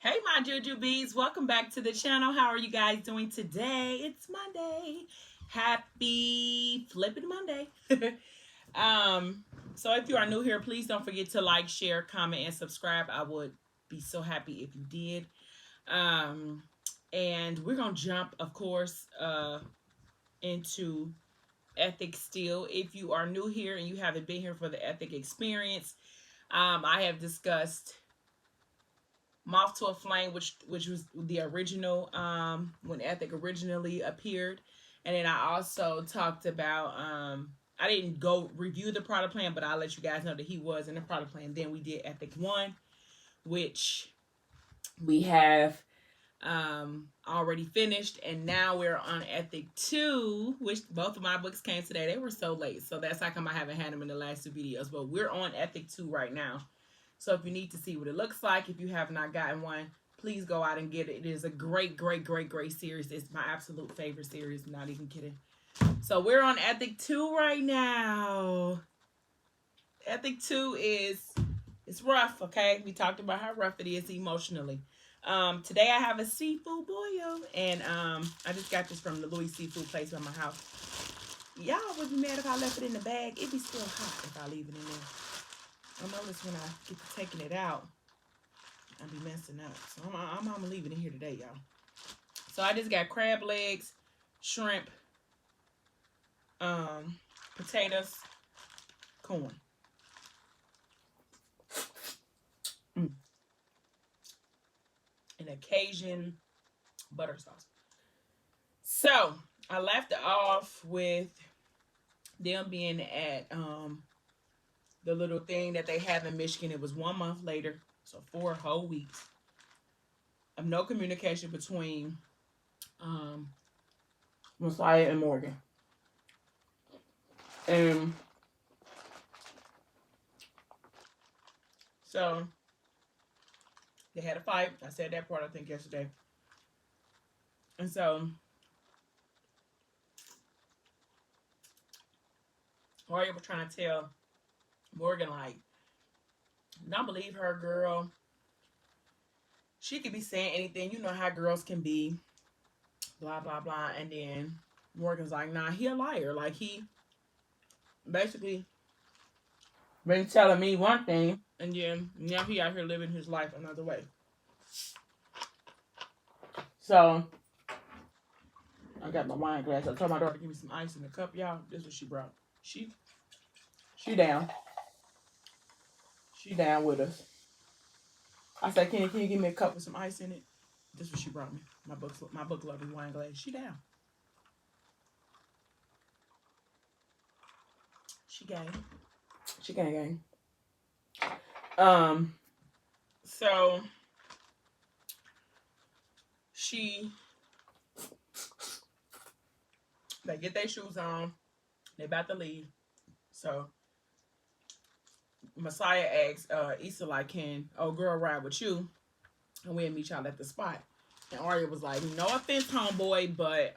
Hey, my Juju Bees, welcome back to the channel. How are you guys doing today? It's Monday. Happy flipping Monday. um, so if you are new here, please don't forget to like, share, comment, and subscribe. I would be so happy if you did. Um, and we're gonna jump, of course, into ethics still. If you are new here and you haven't been here for the ethic experience, I have discussed Moth to a Flame, which was the original when Ethic originally appeared, and then I also talked about I didn't go review the product plan, but I'll let you guys know that he was in the product plan. Then we did Ethic 1, which we have already finished, and now we're on Ethic 2, which both of my books came today. They were so late, so that's how come I haven't had them in the last two videos, but we're on Ethic 2 right now. So if you need to see what it looks like, if you have not gotten one, please go out and get it. It is a great, great, great, great series. It's my absolute favorite series. I'm not even kidding. So we're on Ethic 2 right now. Ethic 2 is it's rough, okay? We talked about how rough it is emotionally. Today I have a seafood boil, and I just got this from the Louis Seafood place by my house. Y'all would be mad if I left it in the bag. It'd be still hot if I leave it in there. I notice when I get to taking it out, I'll be messing up. So I'm gonna leave it in here today, y'all. So I just got crab legs, shrimp, potatoes, corn. And a Cajun butter sauce. So I left off with them being at the little thing that they have in Michigan. It was 1 month later, so 4 whole weeks of no communication between Messiah and Morgan. And so they had a fight. I said that part, I think, yesterday. And so Arya was trying to tell Morgan, like, don't believe her, girl. She could be saying anything. You know how girls can be. Blah, blah, blah. And then Morgan's like, nah, he a liar. Like, he basically been telling me one thing, and then now he out here living his life another way. So I got my wine glass. I told my daughter to give me some ice in the cup, y'all. This is what she brought. She down. She down with us. I said, can you give me a cup with some ice in it? This is what she brought me. My book loving wine glass. She down. She gang. She gang. So they get their shoes on. They about to leave. So Messiah asks Issa, like, can old girl ride with you? And we'll meet y'all at the spot. And Arya was like, no offense, homeboy, but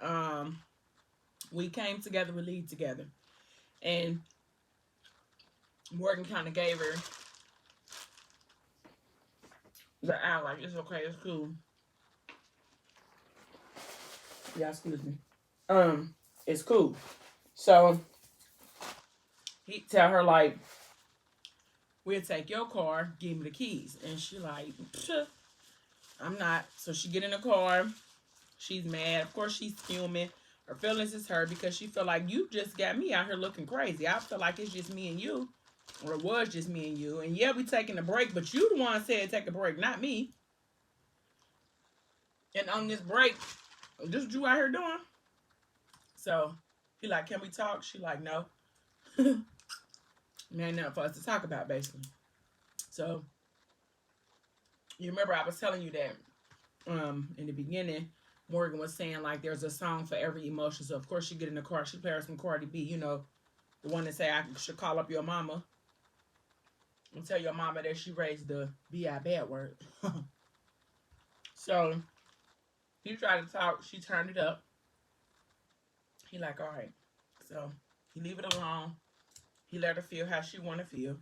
we came together, we leave together. And Morgan kind of gave her the eye, like, it's okay, it's cool. Yeah, excuse me. It's cool. So he tell her, like, we'll take your car, give me the keys. And she like, I'm not. So she get in the car. She's mad. Of course, she's fuming. Her feelings is hurt because she feel like you just got me out here looking crazy. I feel like it's just me and you, or it was just me and you. And yeah, we taking a break, but you the one said take a break, not me. And on this break, this is what you out here doing. So he like, can we talk? She like, no. Man, nothing for us to talk about, basically. So you remember I was telling you that in the beginning, Morgan was saying, like, there's a song for every emotion. So of course she get in the car, she plays some Cardi B, you know, the one that say I should call up your mama and tell your mama that she raised the B.I. bad word. So he tried to talk, she turned it up. He like, all right. So he leave it alone. He let her feel how she want to feel.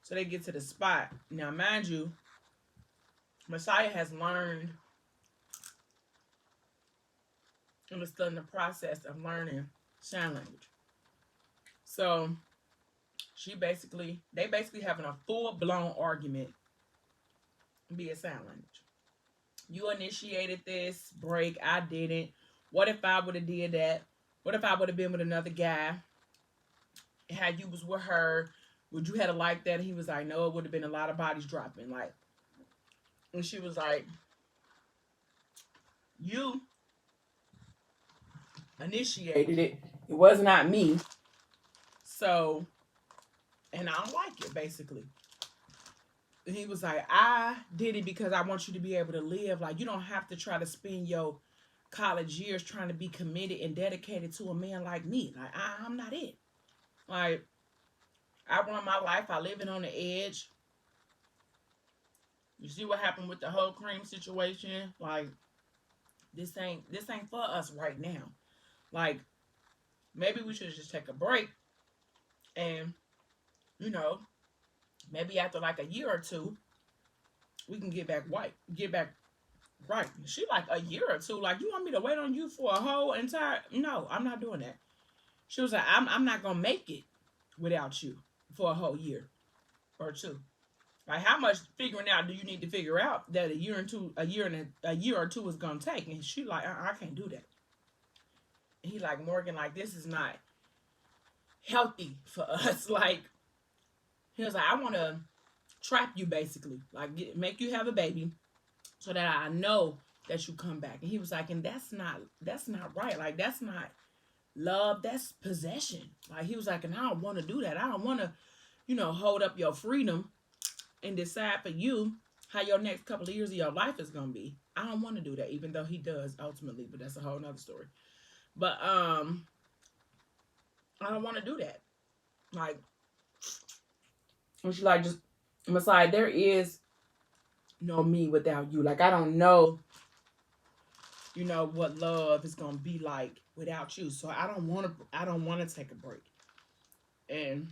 So they get to the spot. Now, mind you, Messiah has learned and is still in the process of learning sign language. So they basically having a full blown argument via sign language. You initiated this break, I didn't. What if I would have did that? What if I would have been with another guy? How you was with her? Would you have liked that? And he was like, no, it would have been a lot of bodies dropping. Like, and she was like, you initiated it. It was not me. So, and I don't like it, basically. And he was like, I did it because I want you to be able to live. Like, you don't have to try to spend your college years trying to be committed and dedicated to a man like me. Like, I'm not it. Like, I run my life. I live it on the edge. You see what happened with the whole cream situation? Like, this ain't for us right now. Like, maybe we should just take a break and, you know, maybe after like a year or two, we can get back right. She like a year or two. Like, you want me to wait on you for a whole entire? No, I'm not doing that. She was like, I'm not gonna make it without you for a whole year or two. Like, how much figuring out do you need to figure out that a year or two is gonna take? And she like, I can't do that. And he like, Morgan, like, this is not healthy for us. Like, he was like, I want to trap you basically, like make you have a baby, so that I know that you come back. And he was like, and that's not right. Like, that's not love. That's possession. Like, he was like, and I don't want to do that. I don't want to, hold up your freedom and decide for you how your next couple of years of your life is gonna be. I don't want to do that, even though he does ultimately, but that's a whole nother story. But I don't want to do that. Like, and she like, just Messiah, there is no me without you. Like, I don't know, what love is gonna be like without you. So I don't want to take a break. And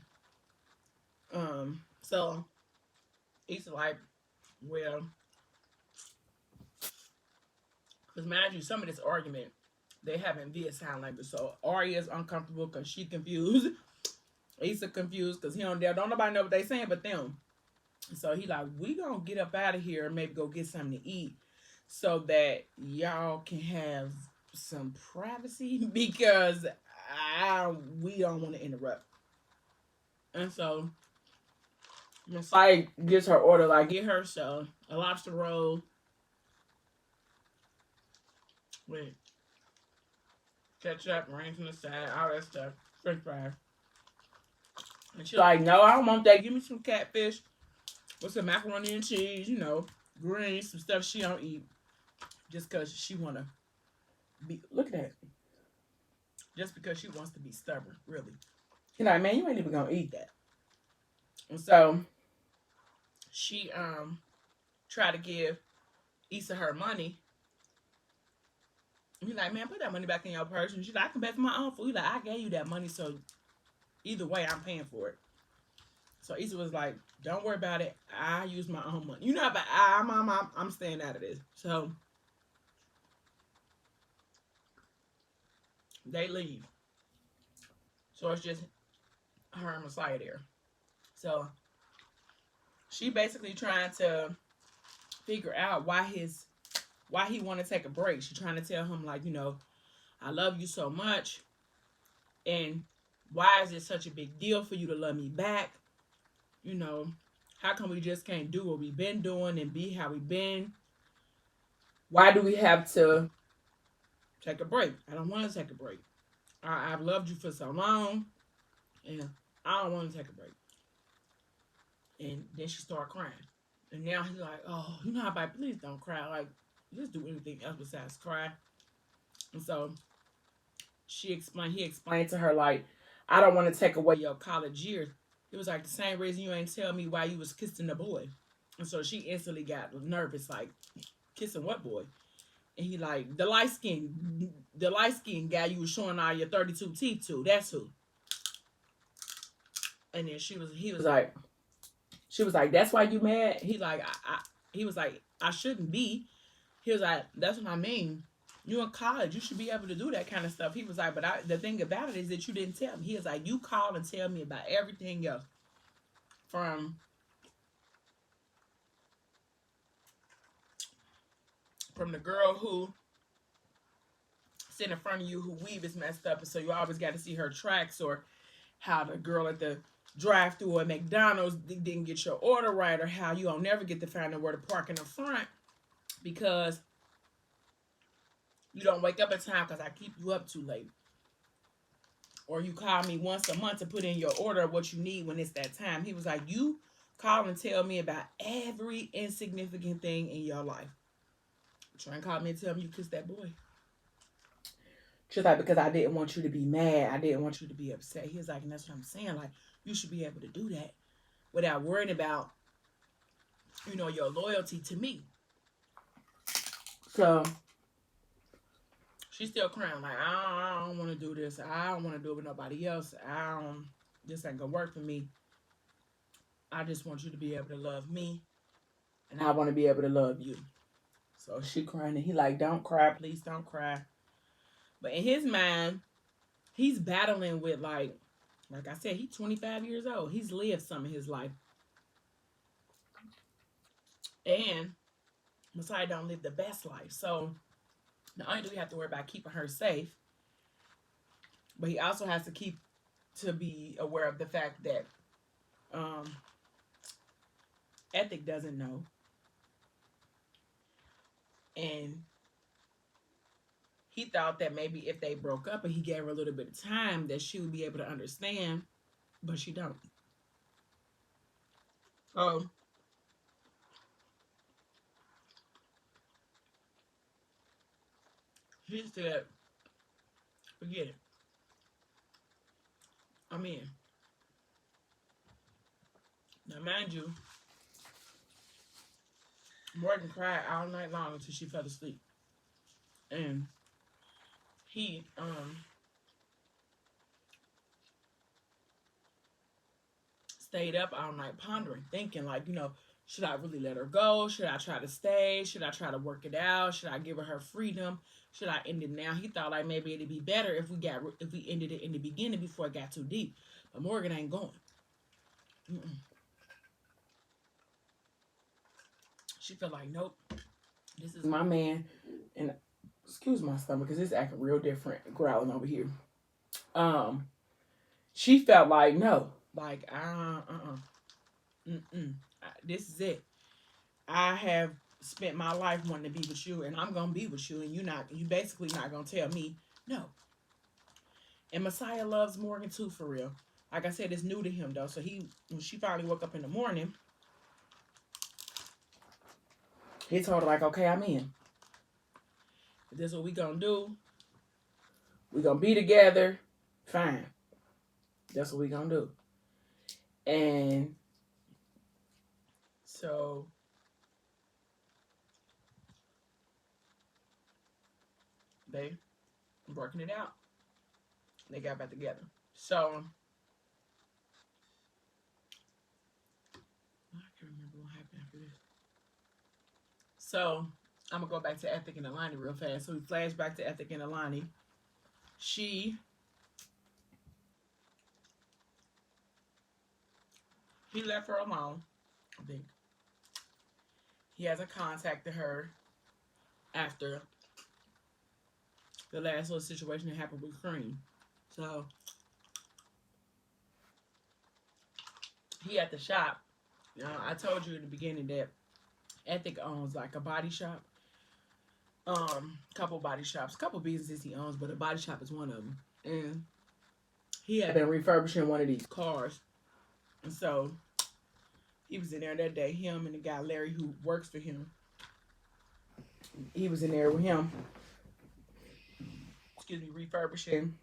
so he's like, well, because mind you, some of this argument they having via sign language. So Arya is uncomfortable because she confused. Issa confused because he don't nobody know what they saying but them. So he like, we gonna get up out of here and maybe go get something to eat so that y'all can have some privacy because we don't want to interrupt. And so Messiah gives her order, like, get her a lobster roll with ketchup, ranch on the side, all that stuff, french fries. And she's like, no, I don't want that. Give me some catfish with some macaroni and cheese, greens, some stuff she don't eat. Just because she want to be, look at that. Just because she wants to be stubborn, really. She's like, man, you ain't even going to eat that. And so she tried to give Issa her money. He's like, man, put that money back in your purse. And she's like, I can pay for my own food. He's like, I gave you that money, so either way, I'm paying for it. So Issa was like, don't worry about it. I use my own money. But I'm staying out of this. So they leave. So it's just her and Messiah there. So she basically trying to figure out why he want to take a break. She's trying to tell him, like, I love you so much, and why is it such a big deal for you to love me back? How come we just can't do what we've been doing and be how we've been? Why do we have to take a break? I don't want to take a break. I've loved you for so long, and I don't want to take a break. And then she started crying. And now he's like, oh, how about, please don't cry. Like, just do anything else besides cry. And so he explained to her, like, I don't want to take away your college years. It was like the same reason you ain't tell me why you was kissing the boy. And so she instantly got nervous, like, kissing what boy? And he like, the light skinned guy you was showing all your 32 teeth to. That's who. And then she was like, that's why you mad? He like, He was like, I shouldn't be. He was like, that's what I mean. You in college, you should be able to do that kind of stuff. He was like, but the thing about it is that you didn't tell me. He was like, you called and tell me about everything else, from the girl who sit in front of you who weave is messed up, and so you always got to see her tracks, or how the girl at the drive-through at McDonald's didn't get your order right, or how you don't never get to find out where to park in the front because you don't wake up in time because I keep you up too late. Or you call me once a month to put in your order of what you need when it's that time. He was like, you call and tell me about every insignificant thing in your life. Try and call me and tell me you kissed that boy. She's like, because I didn't want you to be mad. I didn't want you to be upset. He was like, and that's what I'm saying. Like, you should be able to do that without worrying about, your loyalty to me. So she's still crying. Like, I don't want to do this. I don't want to do it with nobody else. This ain't going to work for me. I just want you to be able to love me. And I want to be able to love you. So she crying. And he like, don't cry. Please don't cry. But in his mind, he's battling with, like I said, he's 25 years old. He's lived some of his life. And Messiah don't live the best life. So not only do we have to worry about keeping her safe, but he also has to be aware of the fact that Ethic doesn't know. And he thought that maybe if they broke up and he gave her a little bit of time that she would be able to understand, but she don't. Oh, he said, forget it. I'm in. Now, mind you, Morgan cried all night long until she fell asleep. And he stayed up all night pondering, thinking like, should I really let her go? Should I try to stay? Should I try to work it out? Should I give her freedom? Should I end it now? He thought like maybe it'd be better if we ended it in the beginning before it got too deep. But Morgan ain't going. Mm-mm. She felt like, nope, this is my man. And excuse my stomach because it's acting real different growling over here. She felt like no, like this is it. I have spent my life wanting to be with you, and I'm gonna be with you, and you basically not gonna tell me no. And Messiah loves Morgan too, for real. Like I said, it's new to him though. So when she finally woke up in the morning, he told her like, okay, I'm in. This is what we gonna do. We gonna be together. Fine. That's what we gonna do. And so they working it out. They got back together. So I can't remember what happened after this. So I'm gonna go back to Ethic and Alani real fast. So we flash back to Ethic and Alani. He left her alone. I think he hasn't contacted her after the last little situation that happened with Cream. So he at the shop. I told you in the beginning that Ethic owns like a body shop. Couple body shops, couple businesses he owns, but a body shop is one of them. And he had been refurbishing one of these cars. And so he was in there that day, him and the guy Larry who works for him. He was in there with him, refurbishing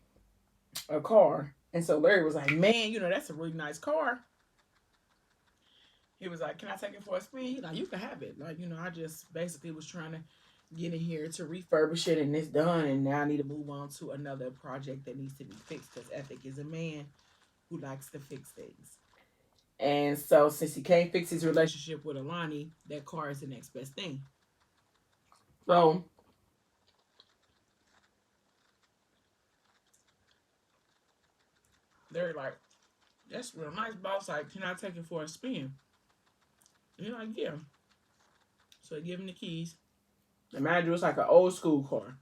a car. And so Larry was like, man, that's a really nice car. He was like, can I take it for a spin? He's like, you can have it. Like, I just basically was trying to get in here to refurbish it, and it's done. And now I need to move on to another project that needs to be fixed because Ethic is a man who likes to fix things. And so since he can't fix his relationship with Alani, that car is the next best thing. So they're like, that's real nice, boss. Like, can I take it for a spin? And he's like, yeah. So they give him the keys. Imagine it's like an old school car.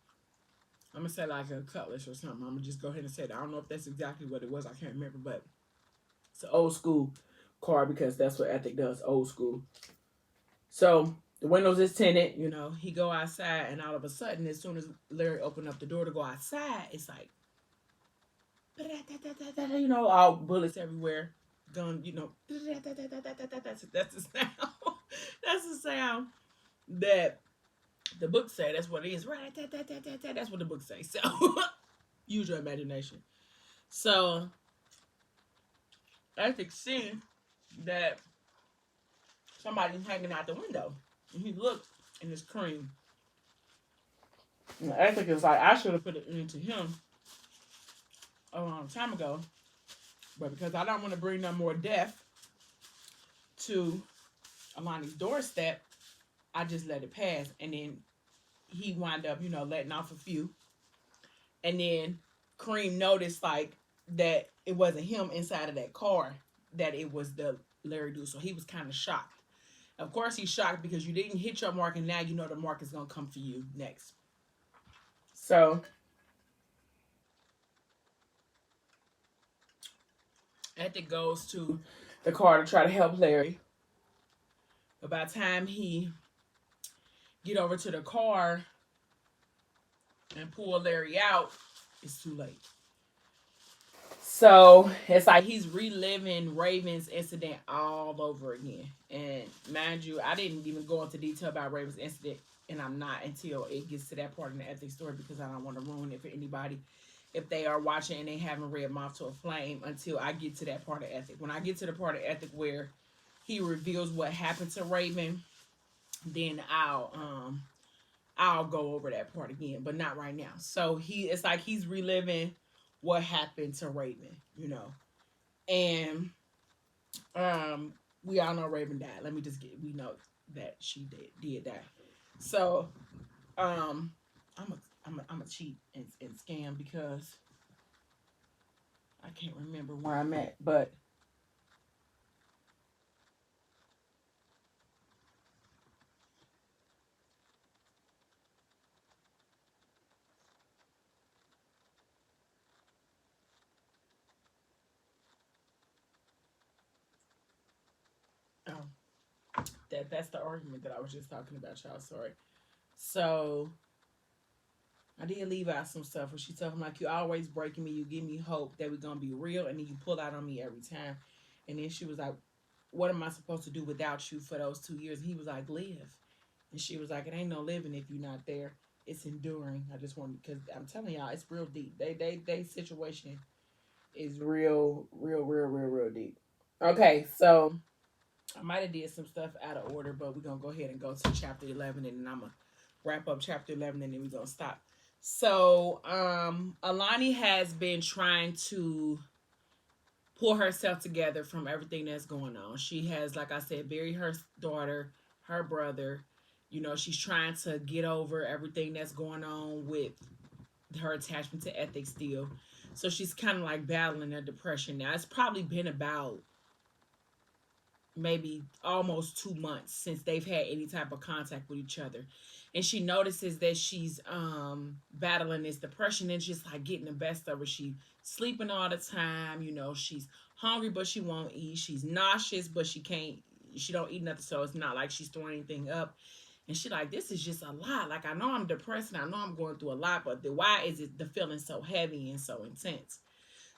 I'm gonna say like a Cutlass or something. I'm gonna just go ahead and say that. I don't know if that's exactly what it was. I can't remember, but it's an old school car because that's what Ethic does, old school. So the windows is tinted. You know, he go outside, and all of a sudden, as soon as Larry opened up the door to go outside, it's like, you know, all bullets everywhere, gun. You know, that's the sound. That's the sound that the book say. That's what it is. Right. That's what the book say. So use your imagination. So Ethic see that somebody's hanging out the window, and he looked, and it's Cream. And Ethic is like, I should have put it into him a long time ago, but because I don't want to bring no more death to Alani's doorstep, I just let it pass. And then he wound up, you know, letting off a few. And then Cream noticed like that it wasn't him inside of that car, that it was the Larry dude. So he was kind of shocked. Of course, he's shocked because you didn't hit your mark, and now you know the mark is gonna come for you next. So Ethic goes to the car to try to help Larry. But by the time he get over to the car and pull Larry out, it's too late. So it's like he's reliving Raven's incident all over again. And mind you, I didn't even go into detail about Raven's incident, and I'm not until it gets to that part in the Ethic story because I don't want to ruin it for anybody if they are watching and they haven't read Moth to a Flame until I get to that part of Ethic. When I get to the part of Ethic where he reveals what happened to Raven, then I'll go over that part again, but not right now. So it's like he's reliving what happened to Raven, you know. And we all know Raven died. Let me just get we know that she did die. So I'm a cheat and scam because I can't remember where I'm at, but um, that's the argument that I was just talking about, y'all. Sorry. So I did leave out some stuff where she told him like, you always breaking me, you give me hope that we're gonna be real, and then you pull out on me every time. And then she was like, what am I supposed to do without you for those 2 years? And he was like, live. And she was like, it ain't no living if you're not there. It's enduring. I just want, because I'm telling y'all, it's real deep. They situation is real deep. Okay, so I might have did some stuff out of order, but we're gonna go ahead and go to chapter 11, and then I'm gonna wrap up chapter 11, and then we're gonna stop. So Alani has been trying to pull herself together from everything that's going on. She has, like I said, buried her daughter, her brother. You know, she's trying to get over everything that's going on with her attachment to Ethics still. So she's kind of like battling a depression now. It's probably been about maybe almost 2 months since they've had any type of contact with each other. And she notices that she's battling this depression and just like getting the best of her. She sleeping all the time, you know, she's hungry but she won't eat. She's nauseous but she don't eat nothing, so it's not like she's throwing anything up. And she like, this is just a lot. Like, I know I'm depressed and I know I'm going through a lot, but why is it the feeling so heavy and so intense?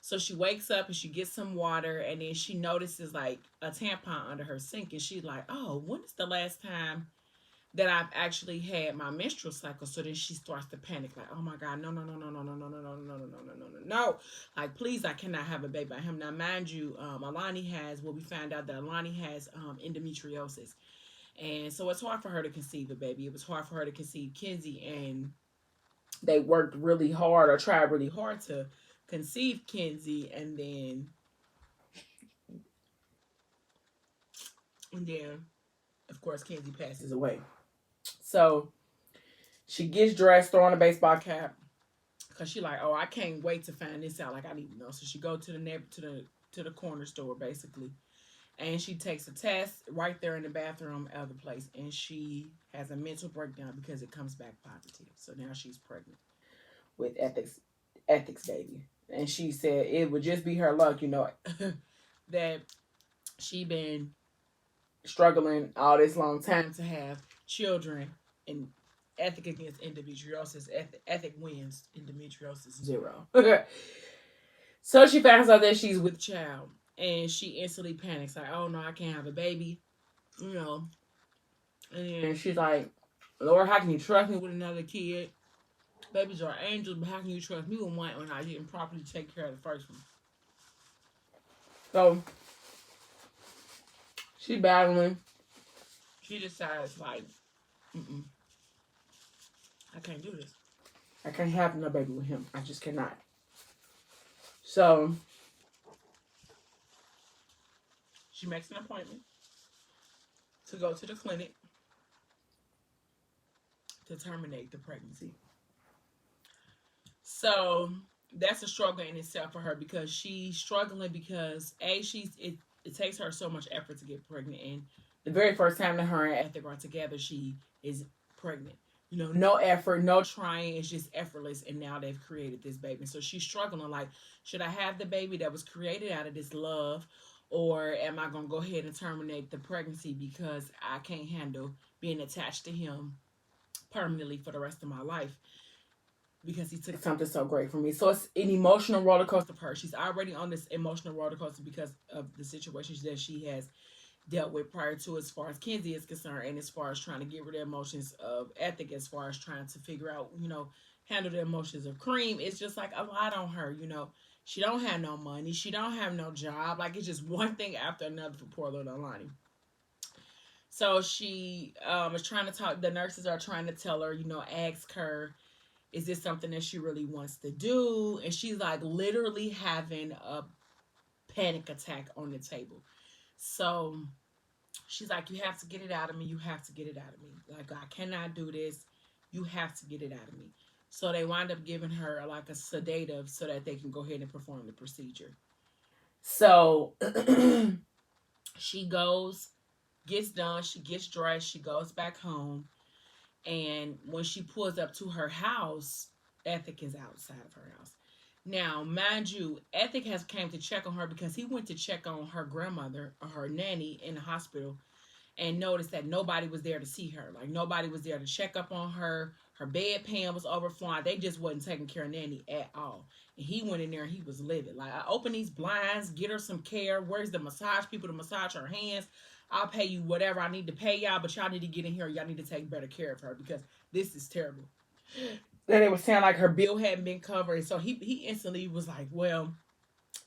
So she wakes up and she gets some water, and then she notices like a tampon under her sink, and she's like, oh, when is the last time that I've actually had my menstrual cycle? So then she starts to panic, like, oh my God, no, no, no, no, no, no, no, no, no, no, no, no, no, no, no, no. Like, please, I cannot have a baby by him. Now, mind you, Alani has, well, we found out that Alani has endometriosis. And so it's hard for her to conceive a baby. It was hard for her to conceive Kenzie, and they worked really hard or tried really hard to conceive Kenzie, and then And then, of course, Kenzie passes away. So she gets dressed, throw on a baseball cap, because she like, oh, I can't wait to find this out. Like, I need to know. So she go to the corner store, basically. And she takes a test right there in the bathroom of the place. And she has a mental breakdown because it comes back positive. So now she's pregnant with ethics baby. And she said it would just be her luck, that she been struggling all this long time to have children, and ethic against endometriosis. Ethic wins endometriosis 0. So she finds out that she's with child, and she instantly panics, like, oh no, I can't have a baby, you know. And then she's like, Lord, how can you trust me with another kid? Babies are angels, but how can you trust me with one when I didn't properly take care of the first one? So she battling. She decides, like, I can't do this. I can't have no baby with him. I just cannot. So she makes an appointment to go to the clinic to terminate the pregnancy. So that's a struggle in itself for her, because she's struggling because it takes her so much effort to get pregnant, and the very first time that her and Ethic are together, she is pregnant. No effort, no trying, it's just effortless, and now they've created this baby. So she's struggling, like, should I have the baby that was created out of this love, or am I going to go ahead and terminate the pregnancy because I can't handle being attached to him permanently for the rest of my life, because he took something so great from me. So it's an emotional roller coaster for her. She's already on this emotional roller coaster because of the situations that she has dealt with prior to, as far as Kenzie is concerned, and as far as trying to get rid of emotions of Ethic, as far as trying to figure out, handle the emotions of Cream. It's just like a lot on her, She don't have no money. She don't have no job. Like, it's just one thing after another for poor little Alani. So she is trying to talk. The nurses are trying to tell her, ask her, is this something that she really wants to do? And she's like literally having a panic attack on the table. So she's like, you have to get it out of me. You have to get it out of me. Like, I cannot do this. You have to get it out of me. So they wind up giving her like a sedative so that they can go ahead and perform the procedure. So she goes, gets done, she gets dressed, she goes back home. And when she pulls up to her house, Ethic is outside of her house. Now, mind you, Ethic has came to check on her because he went to check on her grandmother or her nanny in the hospital, and noticed that nobody was there to see her. Like, nobody was there to check up on her. Her bedpan was overflowing. They just wasn't taking care of Nanny at all. And he went in there and he was livid. Like, I open these blinds, get her some care. Where's the massage people to massage her hands? I'll pay you whatever I need to pay y'all, but y'all need to get in here. Y'all need to take better care of her because this is terrible. Then it was saying like her bill hadn't been covered. So he instantly was like, well,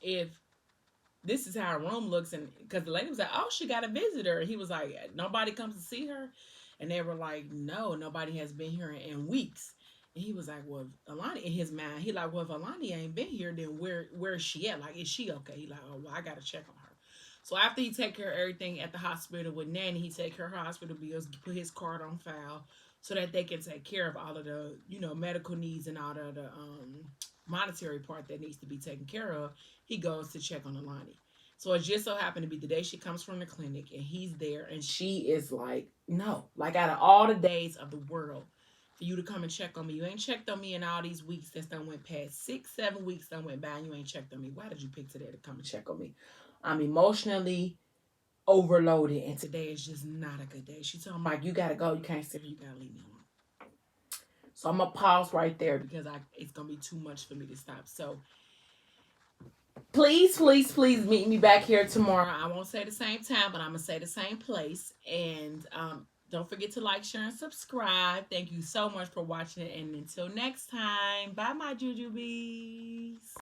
if this is how her room looks, and because the lady was like, oh, she got a visitor. And he was like, nobody comes to see her. And they were like, no, nobody has been here in weeks. And he was like, well, Alani, in his mind, he like, well, if Alani ain't been here, then where is she at? Like, is she okay? He like, oh, well, I got to check on her. So after he take care of everything at the hospital with Nanny, he take her hospital bills, put his card on file so that they can take care of all of the, medical needs and all of the monetary part that needs to be taken care of. He goes to check on Alani. So it just so happened to be the day she comes from the clinic, and he's there, and she is like, no, like, out of all the days of the world for you to come and check on me, you ain't checked on me in all these weeks that's done went past 6-7 weeks done went by, and you ain't checked on me. Why did you pick today to come and check on me? I'm emotionally overloaded, and today is just not a good day. She told me, like, you gotta go, you can't sit here, you gotta leave me alone. So I'm gonna pause right there because it's gonna be too much for me to stop. So please, please, please meet me back here tomorrow. I won't say the same time, but I'm gonna say the same place. And don't forget to like, share, and subscribe. Thank you so much for watching it, and until next time, bye, my jujubes.